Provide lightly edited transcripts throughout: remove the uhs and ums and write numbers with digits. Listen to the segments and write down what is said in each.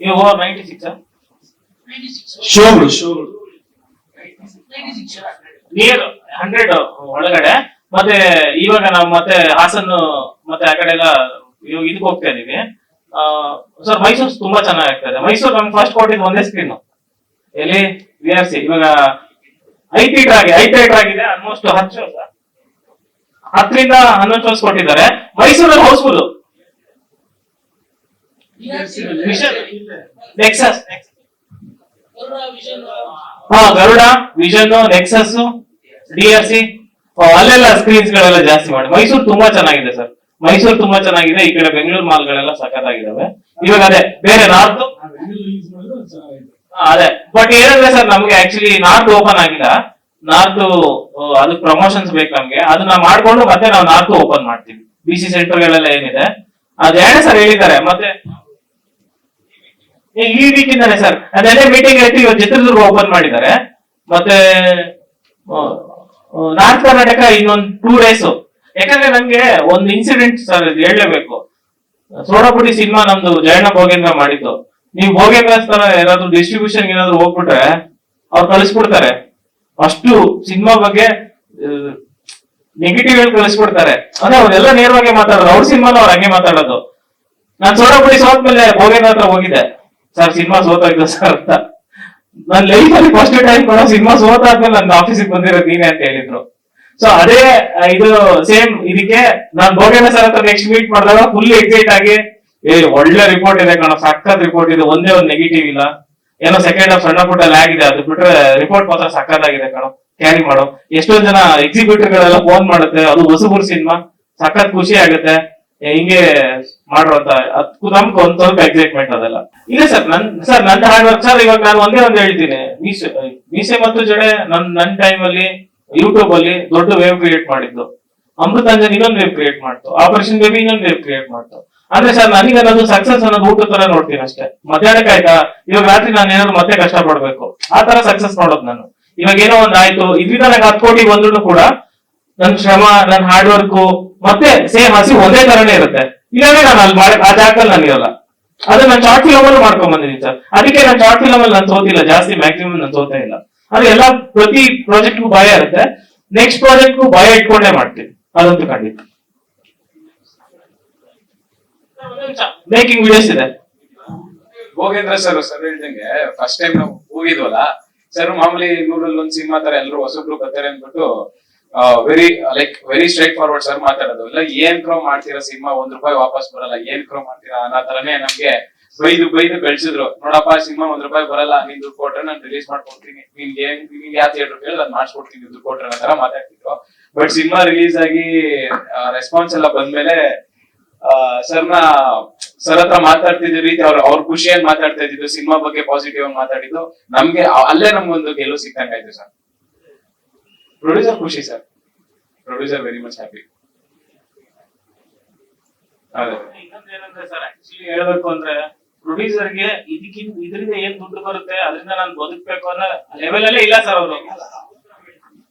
You over 96, huh? ಶೋಗಳು near 100 ಒಳಗಡೆ. ಮತ್ತೆ ಇವಾಗ ನಾವು ಮತ್ತೆ ಹಾಸನ್ ಮತ್ತೆ ಆ ಕಡೆ ಎಲ್ಲ ಇವಾಗ ಇದಕ್ಕೆ ಹೋಗ್ತಾ ಇದೀವಿ. ಸರ್ ಮೈಸೂರು ತುಂಬಾ ಚೆನ್ನಾಗಿರ್ತದೆ. ಮೈಸೂರು ನಮ್ಗೆ ಫಸ್ಟ್ ಕೊಟ್ಟಿದ್ದು ಒಂದೇ ಸ್ಕ್ರೀನ್, ಎಲ್ಲಿ VRC. ಇವಾಗ 5 ಥಿಯೇಟರ್ ಆಗಿದೆ, ಆಲ್ಮೋಸ್ಟ್ 10 ಶೋಸ್, 10ರಿಂದ 11 ಶೋಸ್ ಕೊಟ್ಟಿದ್ದಾರೆ. ಮೈಸೂರಲ್ಲಿ houseful. Nexus, Garuda, Vision, Nexus, DRC, ಅಲ್ಲೆಲ್ಲ ಸ್ಕ್ರೀನ್ಸ್ ಗಳೆಲ್ಲ ಜಾಸ್ತಿ ಮಾಡಿ. ಮೈಸೂರು ತುಂಬಾ ಚೆನ್ನಾಗಿದೆ ಸರ್, ಮೈಸೂರು ತುಂಬಾ ಚೆನ್ನಾಗಿದೆ. ಈ ಕಡೆ ಬೆಂಗಳೂರು ಮಾಲ್ಗಳೆಲ್ಲ ಸಖತ್ತಾಗಿದ್ದಾವೆ. ಇವಾಗ ಅದೇ ಬೇರೆ ನಾರ್ತ್ ಅದೇ, ಬಟ್ ಏನಂದ್ರೆ ಸರ್ ನಮ್ಗೆ ಆಕ್ಚುಲಿ ನಾರ್ತ್ ಓಪನ್ ಆಗಿಲ್ಲ. ನಾರ್ತ್ ಅದಕ್ಕೆ ಪ್ರಮೋಷನ್ಸ್ ಬೇಕು ನಮ್ಗೆ, ಅದನ್ನ ಮಾಡ್ಕೊಂಡು ಮತ್ತೆ ನಾವು ನಾರ್ತ್ ಓಪನ್ ಮಾಡ್ತೀವಿ. BC ಸೆಂಟರ್ಗಳೆಲ್ಲ ಏನಿದೆ ಅದೇನೇ ಸರ್ ಹೇಳಿದ್ದಾರೆ. ಮತ್ತೆ ಈ ವೀಕಿಂದಾನೆ ಸರ್ ಅದೆಲ್ಲೇ ಮೀಟಿಂಗ್ ಆಯ್ತು. ಇವತ್ತು ಚಿತ್ರದುರ್ಗ ಓಪನ್ ಮಾಡಿದ್ದಾರೆ. ಮತ್ತೆ ನಾರ್ತ್ ಕರ್ನಾಟಕ ಇನ್ನೊಂದು 2 days. ಯಾಕಂದ್ರೆ ನಂಗೆ ಒಂದು ಇನ್ಸಿಡೆಂಟ್ ಸರ್ ಹೇಳಲೇಬೇಕು. ಸೋಡಾಪುಡಿ ಸಿನಿಮಾ ನಮ್ದು ಜಯಣ್ಣ ಭೋಗೇಂದ್ರ ಮಾಡಿದ್ದು. ನೀವು ಭೋಗೇಂದ್ರ ತರ ಏನಾದ್ರು ಡಿಸ್ಟ್ರಿಬ್ಯೂಷನ್ ಏನಾದ್ರು ಹೋಗ್ಬಿಟ್ರೆ ಅವ್ರು ಕಳಿಸ್ಬಿಡ್ತಾರೆ. ಅಷ್ಟು ಸಿನಿಮಾ ಬಗ್ಗೆ ನೆಗೆಟಿವ್ ಹೇಳಿ ಕಳಿಸ್ಬಿಡ್ತಾರೆ. ಅಂದ್ರೆ ಅವ್ರೆಲ್ಲ ನೇರವಾಗಿ ಮಾತಾಡೋದು, ಅವ್ರ ಸಿನಿಮಾನ ಅವ್ರು ಹಂಗೆ ಮಾತಾಡೋದು. ನಾನ್ ಸೋಡಾಪುಡಿ ಸೋತ್ಮೇಲೆ ಭೋಗೇಂದ್ರ ಹತ್ರ ಹೋಗಿದ್ದೆ, ಸರ್ ಸಿನಿಮಾ ಸೋತಾಯ್ತು ಸರ್ ಅಂತ. ನನ್ ಲೈಫ್ ಅಲ್ಲಿ ಫಸ್ಟ್ ಟೈಮ್ ಕೂಡ ಸಿನಿಮಾ ಸೋತಾದ್ಮೇಲೆ ನನ್ನ ಆಫೀಸಿಗೆ ಬಂದಿರೋದು ನೀನೆ ಅಂತ ಹೇಳಿದ್ರು. ಸೊ ಅದೇ ಇದು ಸೇಮ್ ಇದಕ್ಕೆ ನಾನ್ ಭೋಗೇಂದ್ರ ಸರ್ ಹತ್ರ ನೆಕ್ಸ್ಟ್ ಮೀಟ್ ಮಾಡಿದಾಗ ಫುಲ್ ಎಕ್ಸೈಟ್ ಆಗಿ, ಒಳ್ಳೆ ರಿಪೋರ್ಟ್ ಇದೆ ಕಣೋ, ಸಖತ್ ರಿಪೋರ್ಟ್ ಇದೆ, ಒಂದೇ ಒಂದು ನೆಗೆಟಿವ್ ಇಲ್ಲ, ಏನೋ ಸೆಕೆಂಡ್ ಹಾಫ್ ಸಣ್ಣ ಪುಟ್ಟ ಆಗಿದೆ, ಅದು ಬಿಟ್ರೆ ರಿಪೋರ್ಟ್ ಮಾತ್ರ ಸಖತ್ತಾಗಿದೆ ಕಣೋ, ಕ್ಯಾರಿ ಮಾಡೋ. ಎಷ್ಟೊಂದ್ ಜನ ಎಕ್ಸಿಕ್ಯೂಟಿವ್ ಗಳೆಲ್ಲ ಫೋನ್ ಮಾಡುತ್ತೆ, ಅದು ಹೊಸಬರು ಸಿನಿಮಾ, ಸಖತ್ ಖುಷಿ ಆಗುತ್ತೆ ಹಿಂಗೆ ಮಾಡ್ರು ಅಂತ. ಅದಕ್ಕೂ ನಮ್ಗೆ ಒಂದ್ ಸ್ವಲ್ಪ ಎಕ್ಸೈಟ್ಮೆಂಟ್ ಅದೆಲ್ಲ ಇದೆ ಸರ್. ನನ್ನ ಹಾರ್ಡ್ ವರ್ಕ್ ಸರ್. ಇವಾಗ ನಾನು ಒಂದೇ ಒಂದು ಹೇಳ್ತೀನಿ, ಮೀಸೆ ಮತ್ತು ಜಡೆ ನನ್ನ ಟೈಮ್ ಅಲ್ಲಿ ಯೂಟ್ಯೂಬ್ ಅಲ್ಲಿ ದೊಡ್ಡ ವೇವ್ ಕ್ರಿಯೇಟ್ ಮಾಡಿದ್ದು. ಅಮೃತಾಂಜನ್ ಇನ್ನೊಂದು ವೇವ್ ಕ್ರಿಯೇಟ್ ಮಾಡ್ತು, ಆಪರೇಷನ್ ಬೇಬಿ ಇನ್ನೊಂದು ವೇವ್ ಕ್ರಿಯೇಟ್ ಮಾಡ್ತು. ಅಂದ್ರೆ ಸರ್ ನನಗೆ ಅನ್ನೋದು ಸಕ್ಸಸ್ ಅನ್ನೋದು ಊಟ ತರ ನೋಡ್ತೀನಿ ಅಷ್ಟೇ. ಮಧ್ಯಾಹ್ನಕ್ಕೆ ಆಯ್ತಾ, ಇವಾಗ ರಾತ್ರಿ ನಾನು ಏನಾದ್ರು ಮತ್ತೆ ಕಷ್ಟ ಪಡ್ಬೇಕು, ಆ ತರ ಸಕ್ಸಸ್ ನೋಡೋದು ನಾನು. ಇವಾಗ ಏನೋ ಒಂದ್ ಆಯ್ತು, ಇದರಿಂದ ನಂಗೆ 10 ಕೋಟಿ ಬಂದ್ರು ಕೂಡ ನನ್ ಶ್ರಮ, ನನ್ ಹಾರ್ಡ್ ವರ್ಕ್ ಮತ್ತೆ ಸೇಮ್ ಹಸಿ ಒಂದೇ ತರನೇ ಇರುತ್ತೆ. ಇಲ್ಲಾಂದ್ರೆ ನಾನು ಅಲ್ಲಿ ಆ ಜಾಗದಲ್ಲಿ ನಾನು ಇರಲ್ಲ. ಅದು ನಾನು ಶಾರ್ಟ್ ಫಿಲಮ್ ಅಲ್ಲೂ ಮಾಡ್ಕೊಂಡ್ ಬಂದಿದ್ದೀನಿ ಸರ್. ಅದಕ್ಕೆ ನಾನು ಶಾರ್ಟ್ ಫಿಲಮ್ ಅಲ್ಲಿ ನಾನು ಸೋತಿಲ್ಲ ಜಾಸ್ತಿ, ಮ್ಯಾಕ್ಸಿಮಮ್ ನಾನು ಸೋತೇ ಇಲ್ಲ. ಅಂದ್ರೆ ಎಲ್ಲ ಪ್ರತಿ ಪ್ರಾಜೆಕ್ಟ್ಗೂ ಭಯ ಇರುತ್ತೆ, ನೆಕ್ಸ್ಟ್ ಪ್ರಾಜೆಕ್ಟ್ಗೂ ಭಯ ಇಟ್ಕೊಂಡೇ ಮಾಡ್ತೀನಿ, ಅದಂತೂ ಖಂಡಿತ. ಮೇಕಿಂಗ್ ವಿಡಿಯೋಸ್ ಇದೆ. ಭೋಗೇಂದ್ರ ಸರ್ ಹೇಳ್ದಂಗೆ ಫಸ್ಟ್ ಟೈಮ್ ನಾವು ಹೋಗಿದ್ವಲ್ಲ ಸರ್, ಮಾಮೂಲಿ 100ರಲ್ಲಿ ಸಿನಿಮಾ ತರ ಎಲ್ಲರೂ ಹೊಸಬ್ರು ಬರ್ತಾರೆ ಅಂದ್ಬಿಟ್ಟು ವೆರಿ ಸ್ಟ್ರೈಟ್ ಫಾರ್ವರ್ಡ್ ಸರ್ ಮಾತಾಡೋದು. ಇಲ್ಲ ಏನ್ ಕ್ರೋ ಮಾಡ್ತೀರಾ ಸಿನಿಮಾ, ₹1 ವಾಪಸ್ ಬರಲ್ಲ, ಏನ್ ಕ್ರೋ ಮಾಡ್ತೀರಾ ಅನ್ನೋ ತರನೇ ನಮ್ಗೆ ಬೈದು ಬೆಳ್ಸಿದ್ರು. ನೋಡಪ್ಪ ಸಿನಿಮಾ ₹1 ಬರಲ್ಲ, ನೀನ್ ದುಡ್ಡು ಕೊಟ್ರೆ ನಾನು ರಿಲೀಸ್ ಮಾಡ್ಕೊಡ್ತೀನಿ, ನಿಮ್ಗೆ ಯಾವ ಥಿಯೇಟರ್ ಕೇಳಿದ್ರೆ ಅದ್ ಮಾಡಿಸ್ಕೊಡ್ತೀನಿ, ದುಡ್ಡು ಕೊಟ್ರೆ ಅನ್ನೋ ತರ ಮಾತಾಡ್ತಿದ್ರು. ಬಟ್ ಸಿನಿಮಾ ರಿಲೀಸ್ ಆಗಿ ರೆಸ್ಪಾನ್ಸ್ ಎಲ್ಲ ಬಂದ್ಮೇಲೆ ಸರ್ ಹತ್ರ ಮಾತಾಡ್ತಿದ್ದ ರೀತಿ, ಅವ್ರ ಖುಷಿಯಾಗಿ ಮಾತಾಡ್ತಾ ಇದ್ದಿದ್ದು, ಸಿನಿಮಾ ಬಗ್ಗೆ ಪಾಸಿಟಿವ್ ಆಗಿ ಮಾತಾಡಿದ್ದು, ನಮ್ಗೆ ಅಲ್ಲೇ ನಮ್ಗೊಂದು ಗೆಲುವು ಸಿಕ್ಕಂಗಾಯ್ತು ಸರ್. ಪ್ರೊಡ್ಯೂಸರ್ ಖುಷಿ sir, producer very much happy. ಇನ್ನೊಂದೇನಂದ್ರೆ ಸರ್, ಆಕ್ಚುಲಿ ಹೇಳ್ಬೇಕು ಅಂದ್ರೆ ಪ್ರೊಡ್ಯೂಸರ್ಗೆ ಇದರಿಂದ ಏನ್ ದುಡ್ಡು ಬರುತ್ತೆ, ಅದರಿಂದ ನಾನು ಬದುಕ್ಬೇಕು ಅನ್ನೋ ಲೆವೆಲ್ ಅಲ್ಲೇ ಇಲ್ಲ ಸರ್ ಅವರು.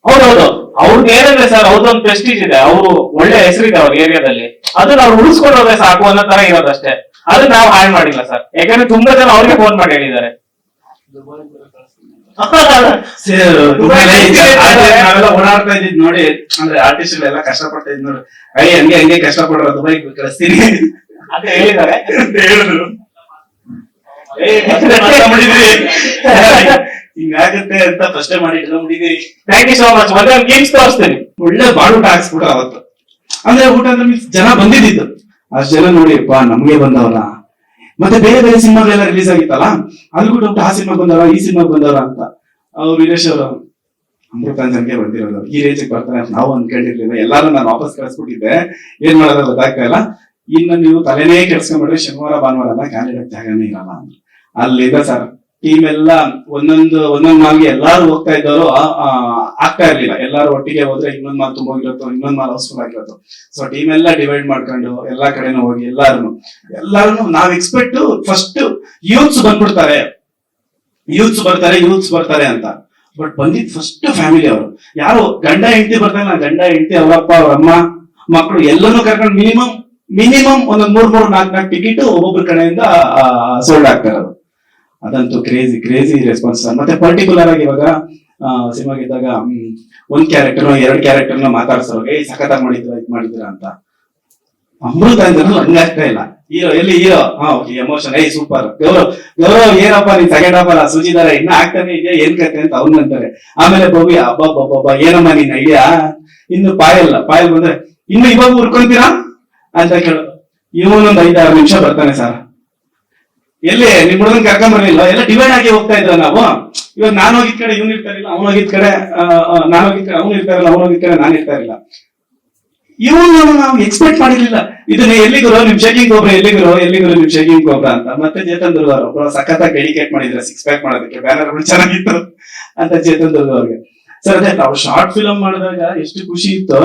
ಹೌದೌದು, ಅವ್ರಿಗೆ ಏನಂದ್ರೆ ಸರ್ ಅವ್ರದೊಂದು ಪ್ರೆಸ್ಟೀಜ್ ಇದೆ, ಅವರು ಒಳ್ಳೆ ಹೆಸರಿದೆ ಅವ್ರ ಏರಿಯಾದಲ್ಲಿ, ಅದನ್ನ ಅವ್ರು ಉಳಿಸ್ಕೊಂಡ್ರೆ ಸಾಕು ಅನ್ನೋ ತರ ಇರೋದಷ್ಟೇ. ಅದನ್ನ ನಾವು ಹಾಳು ಮಾಡಿಲ್ಲ ಸರ್, ಯಾಕಂದ್ರೆ ತುಂಬಾ ಜನ ಅವ್ರಿಗೆ ಫೋನ್ ಮಾಡಿ ಹೇಳಿದ್ದಾರೆ. ನಾವೆಲ್ಲ ಓಡಾಡ್ತಾ ಇದ್ದಿದ್ ನೋಡಿ, ಅಂದ್ರೆ ಆರ್ಟಿಸ್ಟ್ ಎಲ್ಲ ಕಷ್ಟ ಪಡ್ತಾ ಇದ್ ನೋಡಿ, ಹಂಗೆ ಕಷ್ಟ ಪಡ್ರ ದುಬೈ ಕಳಿಸ್ತೀನಿ ಅಂತ ಹೇಳಿದ್ದಾರೆ. ಹೇಳಿದ್ರು ಹಿಂಗಾಗುತ್ತೆ ಅಂತ ಫಸ್ಟ್ ಮಾಡಿದ್ವಿ. Thank you so much. ಮತ್ತೆ ಒಂದು ಗೇಮ್ಸ್ ತೋರಿಸ್ತೀನಿ. ಒಳ್ಳೆ ಬಾಡೂಟ ಹಾಕ್ಸ್ಬಿಟ್ರ ಅವತ್ತು. ಅಂದ್ರೆ ಊಟ ಅಂದ್ರೆ ಮೀನ್ಸ್ ಜನ ಬಂದಿದ್ದು, ಅಷ್ಟ್ ಜನ ನೋಡಿ ನಮ್ಗೆ ಬಂದವರ. ಮತ್ತೆ ಬೇರೆ ಬೇರೆ ಸಿನಿಮಾಗಳೆಲ್ಲ ರಿಲೀಸ್ ಆಗಿತ್ತಲ್ಲ, ಅಲ್ಲಿ ಕೂಡ ಆ ಸಿನಿಮಾ ಬಂದವರ, ಈ ಸಿನಿಮಾ ಬಂದವರ ಅಂತ. ಅವ್ರು ವೀರೇಶ್ ಅವರು ಅಮೃತಾಂಜನ್ಗೆ ಬಂದಿರೋದು, ಈ ರೇಂಜಿಗೆ ಬರ್ತಾರೆ ಅಂತ ನಾವು ಅನ್ಕೊಂಡಿರ್ಲಿಲ್ಲ. ಎಲ್ಲಾರು ನಾನು ವಾಪಸ್ ಕಳಿಸ್ಬಿಟ್ಟಿದ್ದೆ, ಏನ್ ಮಾಡೋದು ಗೊತ್ತಾಗ್ತಾ ಇಲ್ಲ. ಇನ್ನು ನೀವು ತಲೆನೇ ಕೆಡ್ಸ್ಕೊಂಡ್ಬಿಟ್ರೆ ಶನಿವಾರ ಭಾನುವಾರ ಎಲ್ಲ ಕ್ಯಾಂಡಿಡೇಟ್ ಜಾಗನೇ ಇರಲ್ಲ ಅಂತ. ಅಲ್ಲಿದೆ ಸರ್ ಟೀಮ್ ಎಲ್ಲ ಒಂದೊಂದು ಮಾಲ್ಗೆ ಎಲ್ಲಾರು ಹೋಗ್ತಾ ಇದ್ದವರು ಆಗ್ತಾ ಇರ್ಲಿಲ್ಲ. ಎಲ್ಲಾರು ಒಟ್ಟಿಗೆ ಹೋದ್ರೆ ಇನ್ನೊಂದ್ ಮಾಲ್ ತುಂಬೋಗಿರತ್ತೋ, ಇನ್ನೊಂದ್ ಮಾಲ್ ಹೌಸ್ಫುಲ್ ಆಗಿರತ್ತೋ. ಸೊ ಟೀಮ್ ಎಲ್ಲ ಡಿವೈಡ್ ಮಾಡ್ಕೊಂಡು ಎಲ್ಲಾ ಕಡೆನೂ ಹೋಗಿ ಎಲ್ಲಾರು ನಾವ್ ಎಕ್ಸ್ಪೆಕ್ಟ್ ಫಸ್ಟ್ ಯೂತ್ಸ್ ಬರ್ತಾರೆ ಅಂತ. ಬಟ್ ಬಂದಿದ್ ಫಸ್ಟ್ ಫ್ಯಾಮಿಲಿ ಅವರು. ಯಾರು ಗಂಡ ಹೆಂಡತಿ ಬರ್ತಾರೆ, ಗಂಡ ಹೆಂಡತಿ ಅವರಪ್ಪ ಅವ್ರ ಅಮ್ಮ ಮಕ್ಕಳು ಎಲ್ಲನೂ ಕರ್ಕೊಂಡು ಮಿನಿಮಮ್ ಒಂದೊಂದ್ 3-4 ಟಿಕೆಟ್ ಒಬ್ಬೊಬ್ಬರ ಕಡೆಯಿಂದ ಸೋಲ್ಡ್ ಆಗ್ತಾ ಇರೋದು. ಅದಂತೂ ಕ್ರೇಜಿ ಕ್ರೇಜಿ ರೆಸ್ಪಾನ್ಸ್. ಮತ್ತೆ ಪರ್ಟಿಕ್ಯುಲರ್ ಆಗಿ ಇವಾಗ ಸಿನಿಮಾಗೆ ಇದ್ದಾಗ ಒಂದ್ ಕ್ಯಾರೆಕ್ಟರ್ 2 ಕ್ಯಾರೆಕ್ಟರ್ನ ಮಾತಾಡ್ಸೋರು, ಏಯ್ ಸಖತ್ತಾಗಿ ಮಾಡಿದ್ರ ಇದ್ ಮಾಡಿದ್ರ ಅಂತ. ಅಮೃತ ಅಂದ್ರೂ ಹಂಗಾಗ್ತಾ ಇಲ್ಲ. ಹೀರೋ ಎಲ್ಲಿ ಹೀರೋ, ಓಕೆ ಎಮೋಷನ್, ಏಯ್ ಸೂಪರ್. ಗೌರವ್ ಏನಪ್ಪ ನೀನ್ ಸೆಕೆಂಡ್ ಹಾಫ್ ಅಲ್ಲ ಸುಜಿದಾರ ಇನ್ನ ಆಗ್ತಾನೆ ಇದೆಯಾ ಏನ್ ಕತೆ ಅಂತ ಅವ್ನು ಅಂತಾರೆ. ಆಮೇಲೆ ಭವ್ಯ ಅಬ್ಬಬ್ಬಬ್ಬ ಏನಮ್ಮ ನಿನ್ ಐಡಿಯಾ. ಇನ್ನು ಪಾಯಲ್ ಬಂದ್ರೆ ಇನ್ನು ಇವಾಗ ಉರ್ಕೊಂತೀರಾ ಅಂತ ಕೇಳೋದು. ಇವನೊಂದ್ 5-6 ನಿಮಿಷ ಬರ್ತಾನೆ ಸರ್. ಎಲ್ಲಿ ನಿಮ್ ಹುಡುಗನ್ ಕರ್ಕೊಂಡ್ ಬರ್ಲಿಲ್ಲ, ಎಲ್ಲ ಡಿವೈಡ್ ಆಗಿ ಹೋಗ್ತಾ ಇದ್ರ ನಾವು. ಇವಾಗ ನಾನು ಹೋಗಿದ್ ಕಡೆ ಇವ್ನು ಇರ್ತಾ ಇರಲಿಲ್ಲ, ಅವ್ನು ಹೋಗಿದ್ ಕಡೆ ನಾನು ಹೋಗಿದ್ ಕಡೆ ಅವ್ನು ಇರ್ತಾ ಇರಲಿಲ್ಲ, ಅವ್ನು ಹೋಗಿದ್ ಕಡೆ ನಾನು ಇರ್ತಾ ಇರಲಿಲ್ಲ. ಇವನು ನಾವು ಎಕ್ಸ್ಪೆಕ್ಟ್ ಮಾಡಿರ್ಲಿಲ್ಲ. ಇದನ್ನ ಎಲ್ಲಿಗುರು ನಿಮ್ ಶೇಕಿಂಗ್ ಗೊಬ್ಬರ, ಎಲ್ಲಿಗುರು ನಿಮ್ ಶೇಕಿಂಗ್ ಗೊಬ್ಬರ ಅಂತ. ಮತ್ತೆ ಚೇತನ್ ದುರ್ಗ ಅವರು ಸಖತ್ತಾಗಿ ಡೆಡಿಕೇಟ್ ಮಾಡಿದ್ರೆ 6 ಪ್ಯಾಕ್ ಮಾಡೋದಕ್ಕೆ, ಬ್ಯಾನರ್ಗಳು ಚೆನ್ನಾಗಿತ್ತು ಅಂತ ಚೇತನ್ ದುರ್ಗ ಅವ್ರಿಗೆ. ಸರ್ ಅದೇ ನಾವು ಶಾರ್ಟ್ ಫಿಲಂ ಮಾಡಿದಾಗ ಎಷ್ಟು ಖುಷಿ ಇತ್ತು.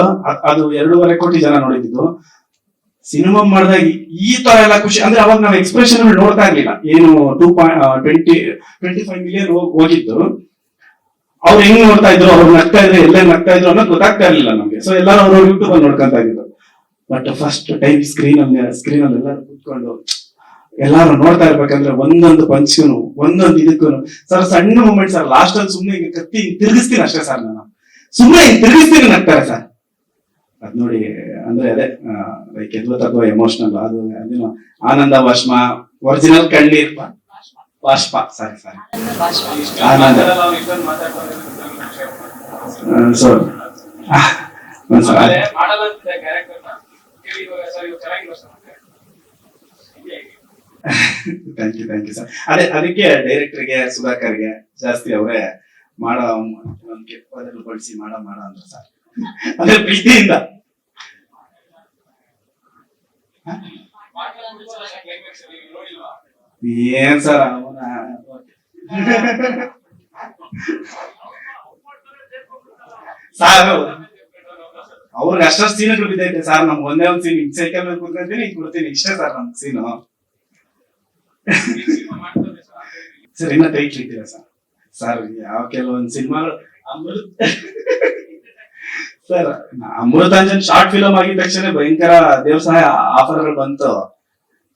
ಅದು 2.5 ಕೋಟಿ ಜನ ನೋಡಿದ್ದು. ಸಿನಿಮಾ ಮಾಡಿದಾಗ ಈ ತರ ಎಲ್ಲ ಖುಷಿ ಅಂದ್ರೆ ಅವಾಗ ನಾವು ಎಕ್ಸ್ಪ್ರೆಷನ್ ನೋಡ್ತಾ ಇರ್ಲಿಲ್ಲ. ಏನು 25 ಮಿಲಿಯನ್ ಹೋಗಿದ್ದು, ಅವ್ರು ಹೆಂಗ್ ನೋಡ್ತಾ ಇದ್ರು, ಅವ್ರು ನಗ್ತಾ ಇದ್ರು, ಎಲ್ಲ ನಗ್ತಾ ಇದ್ರು ಅನ್ನೋದು ಗೊತ್ತಾಗ್ತಾ ಇರ್ಲಿಲ್ಲ ನಮ್ಗೆ. ಸೊ ಎಲ್ಲರೂ ಅವ್ರ ಯೂಟ್ಯೂಬ್ ಅಲ್ಲಿ ನೋಡ್ಕೊಂತ ಇದ್ರು. ಬಟ್ ಫಸ್ಟ್ ಟೈಮ್ ಸ್ಕ್ರೀನ್ ಅಲ್ಲಿ ಎಲ್ಲರೂ ಕೂತ್ಕೊಂಡು ಎಲ್ಲಾರು ನೋಡ್ತಾ ಇರ್ಬೇಕಂದ್ರೆ ಒಂದೊಂದು ಪಂಚ್ಗೂ ಒಂದೊಂದು ಇದಕ್ಕೂ ಸರ್ ಸಣ್ಣ ಮೂಮೆಂಟ್ ಸರ್. ಲಾಸ್ಟ್ ಅಲ್ಲಿ ಸುಮ್ನೆ ಈಗ ಕತ್ತಿ ತಿರುಗಿಸ್ತೀನಿ ಅಷ್ಟೇ ಸರ್, ನಾನು ಸುಮ್ನೆ ತಿರುಗಿಸ್ತೀನಿ ನಗ್ತಾರೆ ಸರ್. ಅದ್ ನೋಡಿ ಅಂದ್ರೆ ಅದೇ ಲೈಕ್ ಅದ್ಭುತ ಅಥವಾ ಎಮೋಷನಲ್. ಅದು ಅದೇನೋ ಆನಂದ ಬಾಷ್ಪ, ಒರಿಜಿನಲ್ ಕಣ್ಣೀರ್ ಬಾಷ್ಪ, ಸಾರಿ ಆನಂದ. So thank you sir. ಅದಕ್ಕೆ ಡೈರೆಕ್ಟರ್ಗೆ ಸುಧಾಕರ್ಗೆ ಜಾಸ್ತಿ ಅವರೇ ಮಾಡೋ ಪದಗಳು ಬಳಸಿ ಮಾಡ ಅಂತ ಸರ್, ಅಂದ್ರೆ ಪ್ರೀತಿಯಿಂದ. ಏನ್ ಸರ್ ಸಾರ್ ಅವ್ರಿಗೆ ಅಷ್ಟು ಸೀನ್ಗಳು ಬಿದ್ದೈತೆ ಸರ್. ನಮ್ಗೆ ಒಂದೇ ಒಂದ್ ಸೀನ್ ಸೈಕಲ್ ಮೇಲೆ ಕೂತ್ಕೊಂತೀನಿ ಕೊಡ್ತೀನಿ, ಇಷ್ಟೇ ಸರ್ ನಮ್ ಸೀನು. ಸರ್ ಇನ್ನ ಟೈಟ್ಲ್ ಇದ್ದೀರಾ ಸರ್ ಯಾವ ಕೆಲವೊಂದು ಸಿನಿಮಾಗಳು ಸರ್ ಅಮೃತಾಂಜನ್ ಶಾರ್ಟ್ ಫಿಲಂ ಆಗಿದ ತಕ್ಷಣ ಭಯಂಕರ ದೇವಸಹಾಯ ಆಫರ್ಗಳು ಬಂತು.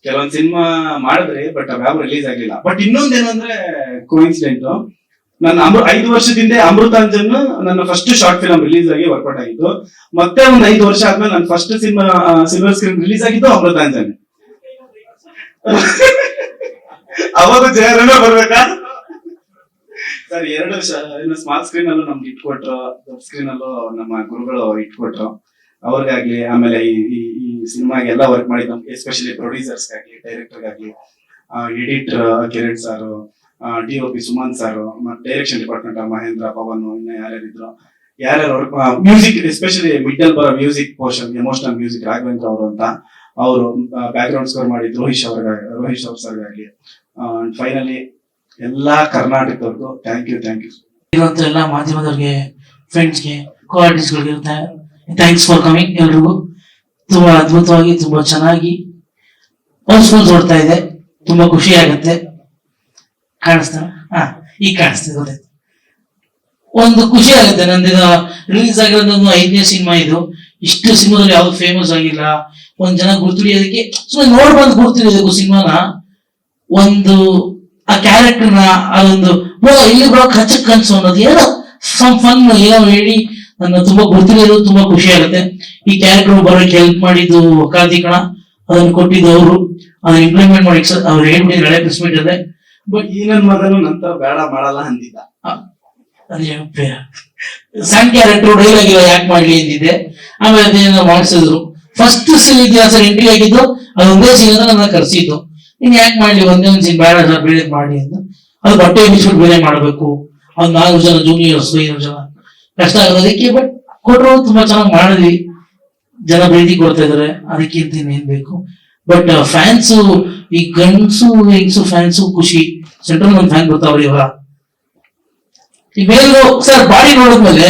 ಕೆಲವೊಂದ್ ಸಿನಿಮಾ ಮಾಡಿದ್ರಿ ಬಟ್ ಅವ್ ಯಾವ ರಿಲೀಸ್ ಆಗ್ಲಿಲ್ಲ. ಬಟ್ ಇನ್ನೊಂದೇನು ಅಂದ್ರೆ ಕೋಇನ್ಸಿಡೆಂಟ್, ನನ್ನ 5 ವರ್ಷದಿಂದ ಅಮೃತಾಂಜನ್ ನನ್ನ ಫಸ್ಟ್ ಶಾರ್ಟ್ ಫಿಲಂ ರಿಲೀಸ್ ಆಗಿ ವರ್ಕೌಟ್ ಆಗಿತ್ತು. ಮತ್ತೆ ಒಂದ್ 5 ವರ್ಷ ಆದ್ಮೇಲೆ ನನ್ನ first cinema silver screen release ಆಗಿದ್ದು ಅಮೃತಾಂಜನ್. ಅವಾಗ ಜಯರನ್ನ ಬರ್ಬೇಕಾ ಸರ್? 2 ಸ್ಮಾಲ್ ಸ್ಕ್ರೀನ್ ಅಲ್ಲೂ ನಮ್ಗೆ ಇಟ್ಕೊಟ್ರು, ದೊಡ್ಡ ಸ್ಕ್ರೀನ್ ಅಲ್ಲೂ ನಮ್ಮ ಗುರುಗಳು ಇಟ್ಕೊಟ್ರು. ಅವ್ರಿಗಾಗ್ಲಿ, ಆಮೇಲೆ ಈ ಸಿನಿಮಾಗೆಲ್ಲ ವರ್ಕ್ ಮಾಡಿದ ಎಸ್ಪೆಷಲಿ ಪ್ರೊಡ್ಯೂಸರ್ಸ್ ಆಗ್ಲಿ, ಡೈರೆಕ್ಟರ್ ಆಗ್ಲಿ, ಎಡಿಟರ್ ಕಿರಣ್ ಸಾರು, DOP ಸುಮಂತ್ ಸಾರು, ಮತ್ತೆ ಡೈರೆಕ್ಷನ್ ಡಿಪಾರ್ಟ್ಮೆಂಟ್ ಮಹೇಂದ್ರ, ಪವನ್, ಇನ್ನ ಯಾರ್ಯಾರು ವರ್ಕ್, ಮ್ಯೂಸಿಕ್ ಎಸ್ಪೆಷಲಿ ಮಿಡ್ಲ್ ಬರೋ music portion, emotional music Raghavendra ಅವರು ಅಂತ, ಅವರು ಬ್ಯಾಕ್ ಗ್ರೌಂಡ್ ಸ್ಕೋರ್ ಮಾಡಿದ್ರು ರೋಹಿಶ್ ಅವ್ರ ಸರ್ಗಾಗ್ಲಿ. ಫೈನಲಿ ಎಲ್ಲಾ ಕರ್ನಾಟಕದವ್ರಿಗೂ ಥ್ಯಾಂಕ್ ಯು. ಇರುವಂತ ಎಲ್ಲ ಮಾಧ್ಯಮದವ್ರಿಗೆ, ಫ್ರೆಂಡ್ಸ್ಗೆ, ಕೋಆರ್ಡಿನೇಟ್ಸ್ಗಳಿಗೆ ಥ್ಯಾಂಕ್ಸ್ ಫಾರ್ ಕಮಿಂಗ್. ಎಲ್ರಿಗೂ ತುಂಬಾ ಅದ್ಭುತವಾಗಿ, ತುಂಬಾ ಚೆನ್ನಾಗಿ ಹೌಸ್ಫುಲ್ ಓಡ್ತಾ ಇದೆ. ತುಂಬಾ ಖುಷಿ ಆಗುತ್ತೆ. ಕಾಣಿಸ್ತಾ? ಈಗ ಕಾಣಿಸ್ತಿದೆ, ಗೊತ್ತಾಯ್ತು. ಒಂದು ಖುಷಿ ಆಗುತ್ತೆ. ನಂದಿದ ರಿಲೀಸ್ ಆಗಿರೋದು 5ನೇ ಸಿನಿಮಾ ಇದು. ಇಷ್ಟು ಸಿನಿಮಾದಲ್ಲಿ ಯಾವ್ದು ಫೇಮಸ್ ಆಗಿಲ್ಲ. ಒಂದ್ ಜನ ಗುರ್ತಿಡಿಯೋದಕ್ಕೆ ಸುಮ್ಮನೆ ನೋಡ್ಬಂದು ಗುರ್ತಿಡಿಯೋದಕ್ಕೂ ಸಿನಿಮಾನ ಒಂದು ಆ ಕ್ಯಾರೆಕ್ಟರ್ನ ಅದೊಂದು ಇಲ್ಲಿ ಬರೋ ಕಚ್ಚಕ್ ಕನ್ಸು ಅನ್ನೋದು ಏನೋ ಸಮ್ ಫನ್ ಏನೋ ಹೇಳಿ ನನ್ನ ತುಂಬಾ ಗುರ್ತಿರೋದು ತುಂಬಾ ಖುಷಿ ಆಗುತ್ತೆ. ಈ ಕ್ಯಾರೆಕ್ಟರ್ ಬರೋಕೆ ಹೆಲ್ಪ್ ಮಾಡಿದ್ದು ಕಾರ್ತಿಕಣ, ಅದನ್ನು ಕೊಟ್ಟಿದ್ದು ಅವರು, ಅದನ್ನ ಇಂಪ್ಲಿಮೆಂಟ್ ಮಾಡಿ ಅವ್ರು ಹೇಳ್ಬಿಟ್ಟಿದ್ರು ಹಳೆ ಪ್ರೆಸ್ ಮೀಟ್ ಅಲ್ಲೇ. ಬಟ್ ಈ ನನ್ ಮಗನು ನಂತರ ಬೇಡ ಮಾಡಲ್ಲ ಅಂದಿದ್ದ. ಅದೇ ಸಣ್ಣ ಕ್ಯಾರೆಕ್ಟರ್ ಡೈಲಾಗ್ ಇಲ್ಲ ಯಾಕೆ ಮಾಡ್ಲಿ ಅಂದಿದ್ದೆ. ಆಮೇಲೆ ಅದೇನೋ ಮಾಡಿಸಿದ್ರು. ಫಸ್ಟ್ ಸೀನ್ ಇದೆಯಾ ಸರ್ ಎಂಟ್ರಿ ಆಗಿದ್ದು, ಅದೊಂದೇ ಸೀನ್ ಅಂತ ನನ್ನ ಕರ್ಸಿದ್ದು. ಇನ್ ಯಾಕೆ ಮಾಡ್ಲಿ, ಒಂದೇ ಒಂದ್ ಸೀನ್ ಬೇಡ ಸರ್ ಬೇರೆ ಮಾಡಿ ಅಂತ. ಅದು ಬಟ್ಟೆ ಬಿಚ್ಬಿಟ್ಟು ಬೇರೆ ಮಾಡ್ಬೇಕು. ಒಂದ್ 4 ಜನ ಜೂನಿಯರ್ಸ್, 5 ಜನ ಕಷ್ಟ ಆಗೋದಕ್ಕೆ. ಬಟ್ ಕೊಟ್ಟರು ತುಂಬಾ ಚೆನ್ನಾಗಿ ಮಾಡಿದ್ವಿ. ಜನ ಪ್ರೀತಿ ಕೊಡ್ತಾ ಇದಾರೆ, ಅದಕ್ಕಿಂತ ಇನ್ನೇನ್ ಬೇಕು. ಬಟ್ ಫ್ಯಾನ್ಸು, ಈ ಗಂಡ್ಸು ಹೆಂಗ್ಸು ಫ್ಯಾನ್ಸು ಖುಷಿ. ಸೆಂಟ್ರಲ್ ಒಂದು ಫ್ಯಾನ್ ಬರ್ತಾವ್ರಿ ಇವಾಗ. ಈಗ ಬೇರೆ ಸರ್ ಬಾಡಿ ನೋಡಿದ್ಮೇಲೆ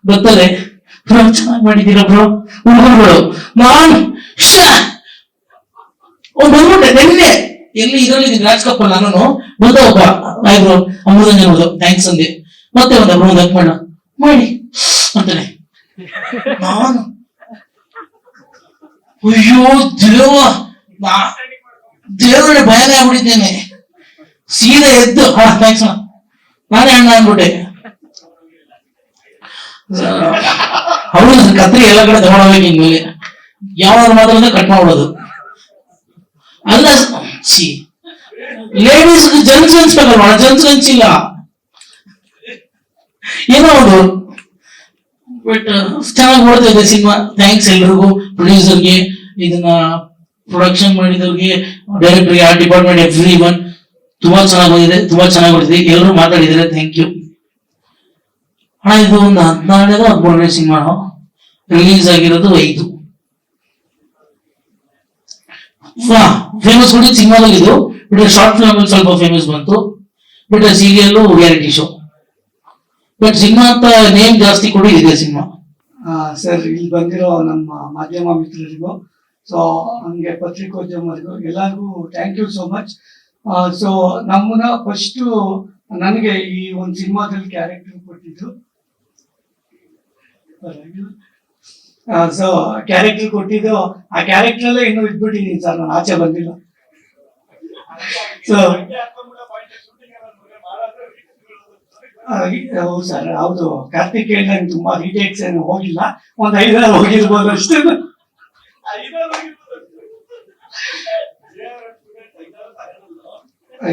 ಬರ್ತಾರೆ, ಚೆನ್ನಾಗಿ ಮಾಡಿದ್ದೀರಾ ಬ್ರೋ ಹುಡುಗರುಗಳು. ನಾನ್ ಬಂದ್ಬಿಟ್ಟೆ ನಿನ್ನೆ ಎಲ್ಲಿ ಇದರಲ್ಲಿ ರಾಜ್ ಕಪ್ ನಾನು ಬಂದ ಒಬ್ಬ ಆಯ್ತು ಅಮೃತಾಂಜನ್ ಹೋದ ಥ್ಯಾಂಕ್ಸ್ ಅಂದೆ. ಮತ್ತೆ ಒಂದ್ ಹಕ್ ಮಾಡಿ ಅಂತಾನೆ. ನಾನು ಅಯ್ಯೋ ದೇವ, ದೇವರೇ ಭಯನೇ ಆಗ್ಬಿಟ್ಟಿದ್ದೇನೆ. ಸೀದಾ ಎದ್ದು ಥ್ಯಾಂಕ್ಸ್ ನಾನೇ ಅಣ್ಣ ಅಂದ್ಬಿಟ್ಟೆ. ಅವಳು ಕತ್ರಿ ಎಲ್ಲ ಕಡೆ ತಗೊಂಡೋಗ್ಬೇಕು ಇನ್ಮೇಲೆ ಯಾವ್ದಾದ್ರು ಮಾತ್ರ ಕಟ್ ಮಾಡ್ಬಿಡೋದು. ಅಲ್ಲ ಸಿ ಲೇಡೀಸ್ ಜನ್ಸ್ ಅನ್ಸ್ಬೇಕಲ್ವಾ, ಜನ್ಸ್ ಅನ್ಸಿಲ್ಲ ಏನೋ ಒಂದು. ಬಟ್ ಚೆನ್ನಾಗಿ ಓಡ್ತಾ ಇದೆ ಸಿನಿಮಾ. ಥ್ಯಾಂಕ್ಸ್ ಎಲ್ರಿಗೂ, ಪ್ರೊಡ್ಯೂಸರ್ಗೆ, ಇದನ್ನ ಪ್ರೊಡಕ್ಷನ್ ಮಾಡಿದವ್ರಿಗೆ, ಡೈರೆಕ್ಟರ್ಗೆ, ಆರ್ಟ್ ಡಿಪಾರ್ಟ್ಮೆಂಟ್, ಎವ್ರಿ ಒನ್. ತುಂಬಾ ಚೆನ್ನಾಗಿ ಹೋಗಿದೆ, ತುಂಬಾ ಚೆನ್ನಾಗಿ ಬರ್ತಿದೆ. ಎಲ್ಲರೂ ಮಾತಾಡಿದ್ದಾರೆ, ಥ್ಯಾಂಕ್ ಯು ಅಣ್ಣ. ಇದು ಒಂದು 14ನೇ 13ನೇ ಸಿನಿಮಾ ರಿಲೀಸ್ ಆಗಿರೋದು 5. ಫೇಮಸ್ ಕೂಡ ಸಿನಿಮಾದಲ್ಲಿ ಇದು. ಬಟ್ ಶಾರ್ಟ್ ಫಿಲ್ಮ್ ಅಲ್ಲಿ ಸ್ವಲ್ಪ ಫೇಮಸ್ ಬಂತು. But serial reality show. But cinema ಅಂತ ನೇಮ್ ಜಾಸ್ತಿ ಕೂಡ ಇದೆ ಸಿನಿಮಾ. ಸರ್, ಇಲ್ಲಿ ಬಂದಿರೋ ನಮ್ಮ ಮಾಧ್ಯಮ ಮಿತ್ರರಿಗೂ, ಸೊ ಹಂಗೆ ಪತ್ರಿಕೋದ್ಯಮರಿಗೂ ಎಲ್ಲರಿಗೂ thank you so much. So ನಮ್ಮನ್ನ ಫಸ್ಟ್ ನನಗೆ ಈ ಒಂದು ಸಿನಿಮಾದಲ್ಲಿ ಕ್ಯಾರೆಕ್ಟರ್ ಕೊಟ್ಟಿದ್ದು, ಸೊ ಕ್ಯಾರೆಕ್ಟರ್ ಕೊಟ್ಟಿದ್ದು, ಆ ಕ್ಯಾರೆಕ್ಟರ್ ಅಲ್ಲೇ ಇನ್ನೂ ಇದ್ಬಿಟ್ಟಿದ್ದೀನಿ ಸರ್, ನಾನು ಆಚೆ ಬಂದಿಲ್ಲ. ಸೊ ಹೌದು ಸರ್, ಹೌದು. ಕಾರ್ತಿಕೇಯನ್ ನಂಗೆ ತುಂಬಾ ರೀಟೇಕ್ಸ್ ಏನು ಹೋಗಿಲ್ಲ, ಒಂದ್ 5 ಹೋಗಿರ್ಬೋದು ಅಷ್ಟೇ.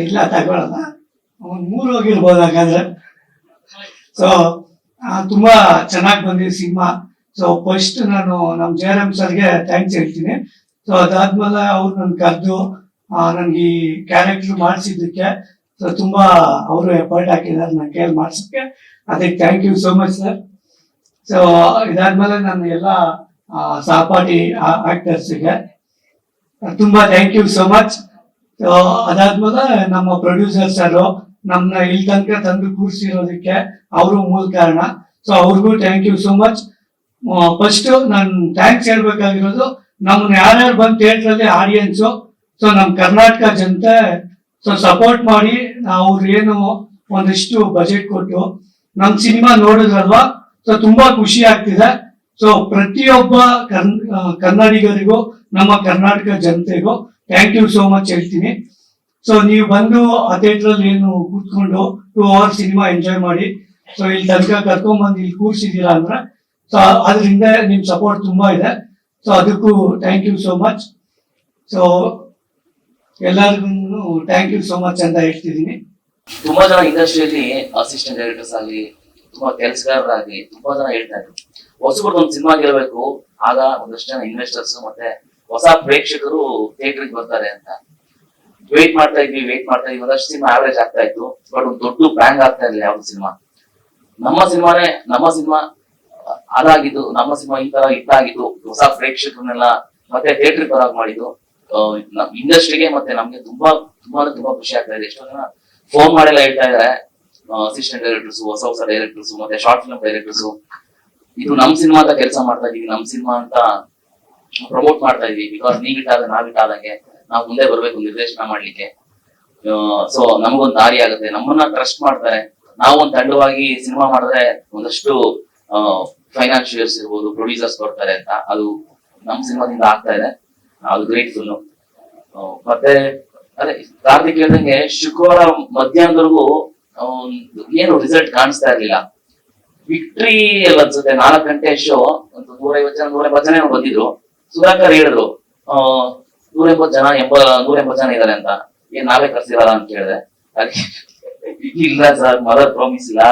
ಇಲ್ಲ ತಗೊಳಲ್ಲ, ಒಂದ್ 3 ಹೋಗಿರ್ಬೋದು ಹಾಗಾದ್ರೆ. ಸೊ ತುಂಬಾ ಚೆನ್ನಾಗಿ ಬಂದಿದೆ ಸಿನಿಮಾ. ಸೊ ಫಸ್ಟ್ ನಾನು ನಮ್ ಜಯರಾಮ್ ಸರ್ಗೆ ಥ್ಯಾಂಕ್ಸ್ ಹೇಳ್ತೀನಿ. ಸೊ ಅದಾದ್ಮೇಲೆ ಅವ್ರು ನನ್ ಕರೆದು ನನ್ಗೆ ಈ ಕ್ಯಾರೆಕ್ಟರ್ ಮಾಡಿಸಿದ್ದಕ್ಕೆ, ಸೊ ತುಂಬಾ ಅವರು ಎಫರ್ಟ್ ಹಾಕಿದ್ದಾರೆ ನನ್ನ ಕೈಯಲ್ಲಿ ಮಾಡ್ಸಕ್ಕೆ, ಅದಕ್ಕೆ thank you so much sir. So ಇದಾದ್ಮೇಲೆ ನನ್ನ ಎಲ್ಲ ಸಹಪಾಠಿ ಆಕ್ಟರ್ಸ್ಗೆ ತುಂಬಾ thank you so much. So ಅದಾದ್ಮೇಲೆ ನಮ್ಮ ಪ್ರೊಡ್ಯೂಸರ್ ಸರ್ ನಮ್ಮನ್ನ ಇಲ್ಲಿ ತನಕ ತಂದು ಕೂರಿಸಿರೋದಕ್ಕೆ ಅವರು ಮೂಲ ಕಾರಣ. ಸೊ ಅವ್ರಿಗೂ thank you so much. First ನಾನು ಥ್ಯಾಂಕ್ಸ್ ಹೇಳ್ಬೇಕಾಗಿರೋದು ನಮ್ಮನ್ನ ಯಾರ್ಯಾರು ಬಂದು ಥಿಯೇಟರ್ ಅಲ್ಲಿ ಆಡಿಯನ್ಸು, ಸೊ ನಮ್ ಕರ್ನಾಟಕ ಜನತೆ ಸೊ ಸಪೋರ್ಟ್ ಮಾಡಿ ಅವ್ರು ಏನು ಒಂದಿಷ್ಟು ಬಜೆಟ್ ಕೊಟ್ಟು ನಮ್ ಸಿನಿಮಾ ನೋಡಿದ್ರಲ್ವಾ, ಸೊ ತುಂಬಾ ಖುಷಿ ಆಗ್ತಿದೆ. ಸೊ ಪ್ರತಿಯೊಬ್ಬ ಕನ್ನಡಿಗರಿಗೂ, ನಮ್ಮ ಕರ್ನಾಟಕ ಜನತೆಗೂ ಥ್ಯಾಂಕ್ ಯು ಸೋ ಮಚ್ ಹೇಳ್ತೀನಿ. ಸೊ ನೀವು ಬಂದು ಆ ಥಿಯೇಟರ್ ಅಲ್ಲಿ ಏನು ಕೂತ್ಕೊಂಡು 2 hours ಸಿನಿಮಾ ಎಂಜಾಯ್ ಮಾಡಿ, ಸೊ ಇಲ್ಲಿ ತನಕ ಕರ್ಕೊಂಡ್ ಬಂದು ಇಲ್ಲಿ ಕೂರ್ಸಿದೀರಾ ಅಂದ್ರೆ, ಸೊ ಅದರಿಂದ ನಿಮ್ ಸಪೋರ್ಟ್ ತುಂಬಾ ಇದೆ. ಸೊ ಅದಕ್ಕೂ thank you so much. So ಎಲ್ಲರಿಗೂ ಥ್ಯಾಂಕ್ ಯು ಸೋ ಮಚ್ ಅಂತ ಹೇಳ್ತಿದ್ದೀನಿ. ತುಂಬಾ ಜನ ಇಂಡಸ್ಟ್ರಿಯಲ್ಲಿ ಅಸಿಸ್ಟೆಂಟ್ ಡೈರೆಕ್ಟರ್ಸ್ ಆಗಲಿ, ತುಂಬಾ ಕೆಲಸಗಾರರಾಗಲಿ ತುಂಬಾ ಜನ ಹೇಳ್ತಾ ಇದ್ರು ಹೊಸಬರು ಒಂದು ಸಿನಿಮಾ ಗೆಲ್ಲಬೇಕು, ಆಗ ಒಂದಷ್ಟು ಜನ ಇನ್ವೆಸ್ಟರ್ಸ್ ಮತ್ತೆ ಹೊಸ ಪ್ರೇಕ್ಷಕರು ಥಿಯೇಟರ್ಗೆ ಬರ್ತಾರೆ ಅಂತ ವೇಟ್ ಮಾಡ್ತಾ ಇದ್ವಿ. ಒಂದಷ್ಟು ಸಿನಿಮಾ ಆವರೇಜ್ ಆಗ್ತಾ ಇತ್ತು, ಬಟ್ ಒಂದು ದೊಡ್ಡ ಬ್ಯಾಂಗ್ ಆಗ್ತಾ ಇರಲಿಲ್ಲ ಯಾವ್ದು ಸಿನಿಮಾ. ನಮ್ಮ ಸಿನಿಮಾ ಅದಾಗಿದ್ದು, ನಮ್ಮ ಸಿನಿಮಾ ಈ ತರ ಇದ್ದಾಗಿದ್ದು, ಹೊಸ ಪ್ರೇಕ್ಷಕರನ್ನೆಲ್ಲ ಮತ್ತೆ ಥಿಯೇಟರ್ ಬರಾಗ್ ಮಾಡಿದ್ದು ಇಂಡಸ್ಟ್ರಿಗೆ ಮತ್ತೆ ನಮ್ಗೆ ತುಂಬಾ ಖುಷಿ ಆಗ್ತಾ ಇದೆ. ಎಷ್ಟೋ ಜನ ಫೋನ್ ಮಾಡೆಲ್ಲ ಹೇಳ್ತಾ ಇದಾರೆ, ಅಸಿಸ್ಟೆಂಟ್ ಡೈರೆಕ್ಟರ್ಸ್, ಹೊಸ ಡೈರೆಕ್ಟರ್ಸ್ ಮತ್ತೆ ಶಾರ್ಟ್ ಫಿಲ್ಮ್ ಡೈರೆಕ್ಟರ್ಸ್, ಇದು ನಮ್ ಸಿನಿಮಾ ಅಂತ ಕೆಲಸ ಮಾಡ್ತಾ ಇದೀವಿ, ನಮ್ ಸಿನಿಮಾ ಅಂತ ಪ್ರಮೋಟ್ ಮಾಡ್ತಾ ಇದೀವಿ. ಬಿಕಾಸ್ ನಾವಿಟ್ಟಾದಂಗೆ ನಾವು ಮುಂದೆ ಬರ್ಬೇಕು ನಿರ್ದೇಶನ ಮಾಡ್ಲಿಕ್ಕೆ. ಸೊ ನಮಗೊಂದು ದಾರಿ ಆಗುತ್ತೆ, ನಮ್ಮನ್ನ ಟ್ರಸ್ಟ್ ಮಾಡ್ತಾರೆ. ನಾವು ಒಂದು ತಂಡವಾಗಿ ಸಿನಿಮಾ ಮಾಡಿದ್ರೆ ಒಂದಷ್ಟು ಫೈನಾನ್ಷಿಯಲ್ಸ್ ಇರ್ಬೋದು, ಪ್ರೊಡ್ಯೂಸರ್ಸ್ ಬರ್ತಾರೆ ಅಂತ, ಅದು ನಮ್ ಸಿನಿಮಾದಿಂದ ಆಗ್ತಾ ಇದೆ. ಅದು ಗ್ರೇಟ್ಫುಲ್. ಮತ್ತೆ ಅದೇ ಕಾರ್ತಿಕ್ ಹೇಳ್ದಂಗೆ ಶುಕ್ರವಾರ ಮಧ್ಯಾಹ್ನದವರೆಗೂ ಏನು ರಿಸಲ್ಟ್ ಕಾಣಿಸ್ತಾ ಇರ್ಲಿಲ್ಲ. ವಿಕ್ಟ್ರಿ ಎಲ್ಲ ಅನ್ಸುತ್ತೆ 4 ಗಂಟೆ ಶೋ, ಒಂದು 150 ಜನ ಬಂದಿದ್ರು. ಸುಧಾಕರ್ ಹೇಳಿದ್ರು 180 ಜನ 180 ಜನ ಇದಾರೆ ಅಂತ. ಏನ್ ನಾವೇ ಕರ್ಸಿರಲ್ಲ ಅಂತ ಕೇಳಿದೆ. ಅದಕ್ಕೆ ಇಲ್ಲ ಸರ್, ಮದರ್ ಪ್ರಾಮಿಸ್ ಇಲ್ಲ,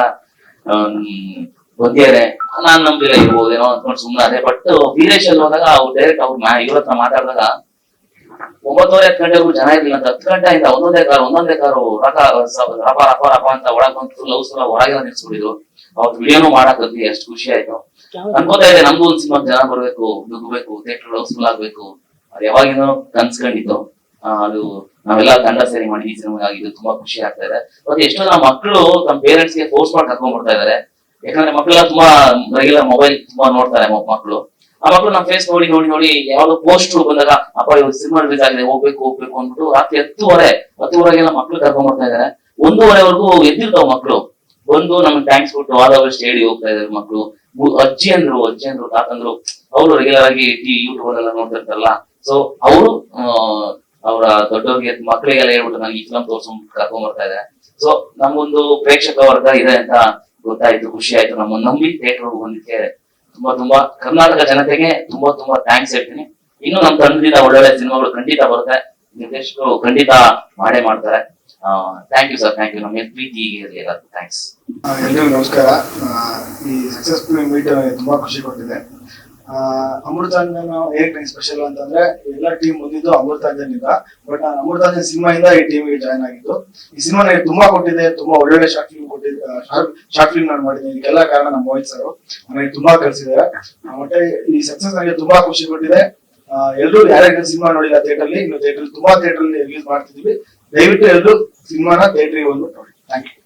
ಬಂದಿದ್ದಾರೆ, ನಾನ್ ನಂಬಿಲ್ಲ ಇರ್ಬೋದೇನೋ ಅಂದ್ಕೊಂಡು ಸುಮ್ಮನೆ ಅದೇ. ಬಟ್ ವೀರೇಶ್ ಅಲ್ಲಿ ಹೋದಾಗ ಅವ್ರು ಡೈರೆಕ್ಟ್ ಇವ್ರ ಹತ್ರ ಮಾತಾಡಿದಾಗ 9:30 ಗಂಟೆಗೂ ಜನ ಇರ್ಲಿಲ್ಲ ಅಂತ. 10 ಗಂಟೆಯಿಂದ ಒಂದೊಂದೇ ಕಾರು ರಪ ಅಂತ ಒಳಗ್ ಬಂತು, ಲವ್ಸ್ ಎಲ್ಲ ಹೊರಗೆಲ್ಲ ನಿಲ್ಸ್ಬಿಟ್ಟಿದ್ರು. ಅವ್ರು ವಿಡಿಯೋನು ಮಾಡಾಕತ್ತಿ, ಅಷ್ಟು ಖುಷಿ ಆಯ್ತು. ಅನ್ಕೋತಾ ಇದೆ ನಮ್ದು ಒಂದು ಸಿನಿಮಾ ಜನ ಬರ್ಬೇಕು, ದುಗ್ಬೇಕು, ಥಿಯೇಟರ್ ಹೌಸ್ಫುಲ್ ಆಗ್ಬೇಕು, ಅದು ಯಾವಾಗಿಂದನೂ ಕನ್ಸ್ಕೊಂಡಿದ್ದು. ಅದು ನಾವೆಲ್ಲ ತಂಡ ಸೇರಿ ಮಾಡಿ ಈ ಸಿನಿಮಾ ಆಗಿದ್ದು ತುಂಬಾ ಖುಷಿ ಆಗ್ತಾ ಇದೆ. ಮತ್ತೆ ಎಷ್ಟೋ ಜನ ಮಕ್ಕಳು ತಮ್ಮ ಪೇರೆಂಟ್ಸ್ ಗೆ ಫೋರ್ಸ್ ಮಾಡಿ ಕರ್ಕೊಂಡ್ ಬರ್ತಾ ಇದಾರೆ. ಯಾಕಂದ್ರೆ ಮಕ್ಕಳೆಲ್ಲ ತುಂಬಾ ರೆಗ್ಯುಲರ್ ಮೊಬೈಲ್ ತುಂಬಾ ನೋಡ್ತಾರೆ ಮಕ್ಕಳು. ಆ ಮಕ್ಕಳು ನಮ್ಮ ಫೇಸ್ ನೋಡಿ ಯಾವ್ದೋ ಪೋಸ್ಟ್ ಬಂದಾಗ ಅಪ್ಪ ಇವಾಗ ಸಿನಿಮಾ ರಿಲೀಸ್ ಆಗಿದೆ, ಹೋಗ್ಬೇಕು ಅಂದ್ಬಿಟ್ಟು ರಾತ್ರಿ 10:30 ಮಕ್ಕಳು ಕರ್ಕೊಂಡ್ ಬರ್ತಾ ಇದಾರೆ. 1:30ವರೆಗೂ ಎದ್ದಿರ್ತಾವ ಮಕ್ಕಳು. ಬಂದು ನಮ್ಗೆ ಥ್ಯಾಂಕ್ಸ್ ಕೊಟ್ಟು ಆಲ್ ಓವರ್ ಸ್ಟೇಡಿ ಹೋಗ್ತಾ ಇದಾರೆ ಮಕ್ಕಳು. ಅಜ್ಜಿ ಅಂದ್ರು ತಾತಂದ್ರು, ಅವರು ರೆಗ್ಯುಲರ್ ಆಗಿ ಯೂಟ್ಯೂಬ್ ಅಲ್ಲೆಲ್ಲ ನೋಡ್ತಿರ್ತಾರಲ್ಲ, ಸೊ ಅವರು ಅವರ ದೊಡ್ಡವ್ರಿಗೆ ಮಕ್ಕಳಿಗೆಲ್ಲ ಹೇಳ್ಬಿಟ್ಟು ನನಗೆ ಈ ಫಿಲಂ ತೋರ್ಸ್ಕೊಂಡ್ ಕರ್ಕೊಂಡ್ ಬರ್ತಾ ಇದ್ದಾರೆ. ಸೊ ನಮ್ಗೊಂದು ಪ್ರೇಕ್ಷಕ ವರ್ಗ ಇದೆ ಅಂತ ಗೊತ್ತಾಯ್ತು, ಖುಷಿ ಆಯ್ತು. ನಮ್ಮನ್ನ ನಂಬಿ ಥಿಯೇಟರ್ ಬಂದಿದ್ದಕ್ಕೆ ತುಂಬಾ ಕರ್ನಾಟಕ ಜನತೆಗೆ ತುಂಬಾ ಥ್ಯಾಂಕ್ಸ್ ಹೇಳ್ತೀನಿ. ಇನ್ನು ನಮ್ಮ ತಂಡದಿಂದ ಒಳ್ಳೊಳ್ಳೆ ಸಿನಿಮಾಗಳು ಖಂಡಿತ ಬರುತ್ತೆ, ನಿರ್ದೇಶಕರು ಖಂಡಿತ ಮಾಡೇ ಮಾಡ್ತಾರೆ. Thank you sir, thank you. ನಮ್ಮ ಪ್ರೀತಿ ಹೀಗೆ ಇರಲಿ ಎಲ್ಲರಿಗೂ. ಥ್ಯಾಂಕ್ಸ್. ಎಲ್ರಿಗೂ ನಮಸ್ಕಾರ. ಈ ಸಕ್ಸಸ್ಫುಲ್ ಮೀಟ್ ತುಂಬಾ ಖುಷಿ ಕೊಟ್ಟಿದೆ. ಅಮೃತಾಂಜನ್ ಏನಕ್ಕೆ ಸ್ಪೆಷಲ್ ಅಂತಂದ್ರೆ ಎಲ್ಲ ಟೀಮ್ ಬಂದಿದ್ದು ಅಮೃತಾಂಜನಿಂದ, ಬಟ್ ನಾನು ಅಮೃತಾಂಜನ್ ಸಿನಿಮಾಯಿಂದ ಈ ಟೀಮ್ಗೆ ಜಾಯ್ನ್ ಆಗಿದ್ದು. ಈ ಸಿನಿಮಾ ನನಗೆ ತುಂಬಾ ಕೊಟ್ಟಿದೆ, ತುಂಬಾ ಒಳ್ಳೊಳ್ಳೆ ಶಾರ್ಟ್ ಫಿಲ್ಮ್ ಕೊಟ್ಟಿದ್ದೆ, ಶಾರ್ಟ್ ಫಿಲ್ಮ್ ನಾನು ಮಾಡಿದ್ದೀನಿ. ಇದಕ್ಕೆಲ್ಲ ಕಾರಣ ನಮ್ಮ ಮೋಹಿತ್ ಸರ್ ನನಗೆ ತುಂಬಾ ಕಲಿಸಿದ್ದಾರೆ. ಮತ್ತೆ ಈ ಸಕ್ಸಸ್ ನನಗೆ ತುಂಬಾ ಖುಷಿ ಕೊಟ್ಟಿದೆ. ಎಲ್ಲರೂ ಯಾರ್ಯಾರು ಸಿನಿಮಾ ನೋಡಿಲ್ಲ ಥಿಯೇಟರ್ ಅಲ್ಲಿ, ಇನ್ನು ಥಿಯೇಟರ್ ತುಂಬಾ ಥಿಯೇಟರ್ ರಿಲೀಸ್ ಮಾಡ್ತಿದೀವಿ. ದಯವಿಟ್ಟು ಎಲ್ಲರೂ ಸಿನಿಮಾನ ಥಿಯೇಟರ್ಗೆ ಬಂದು ನೋಡಿ. Thank you.